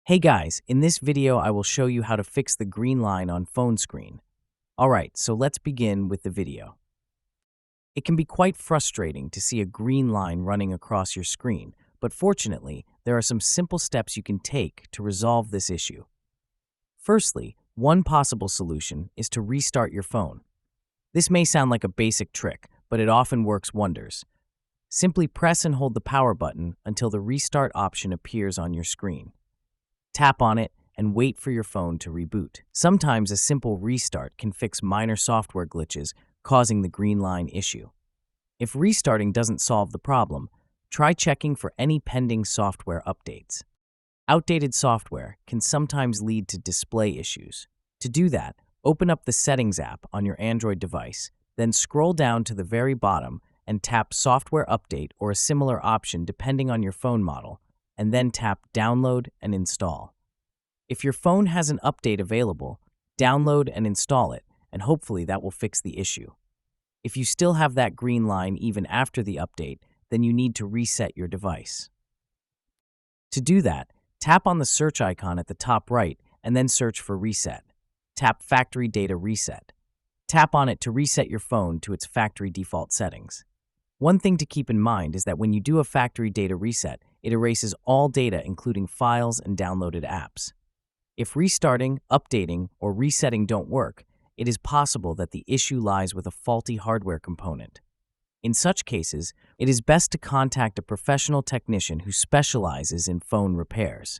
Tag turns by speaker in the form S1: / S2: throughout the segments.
S1: Hey guys, in this video I will show you how to fix the green line on phone screen. Alright, so let's begin with the video. It can be quite frustrating to see a green line running across your screen, but fortunately, there are some simple steps you can take to resolve this issue. Firstly, one possible solution is to restart your phone. This may sound like a basic trick, but it often works wonders. Simply press and hold the power button until the restart option appears on your screen. Tap on it and wait for your phone to reboot. Sometimes a simple restart can fix minor software glitches causing the green line issue. If restarting doesn't solve the problem, try checking for any pending software updates. Outdated software can sometimes lead to display issues. To do that, open up the Settings app on your Android device, then scroll down to the very bottom and tap Software Update or a similar option depending on your phone model, and then tap Download and Install. If your phone has an update available, download and install it, and hopefully that will fix the issue. If you still have that green line even after the update, then you need to reset your device. To do that, tap on the search icon at the top right and then search for Reset. Tap Factory Data Reset. Tap on it to reset your phone to its factory default settings. One thing to keep in mind is that when you do a factory data reset, it erases all data including files and downloaded apps. If restarting, updating, or resetting don't work, it is possible that the issue lies with a faulty hardware component. In such cases, it is best to contact a professional technician who specializes in phone repairs.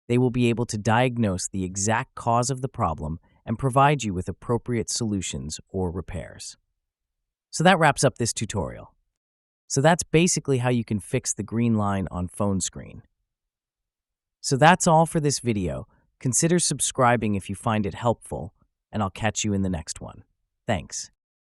S1: They will be able to diagnose the exact cause of the problem and provide you with appropriate solutions or repairs. So that wraps up this tutorial. So that's basically how you can fix the green line on phone screen. So that's all for this video. Consider subscribing if you find it helpful, and I'll catch you in the next one. Thanks.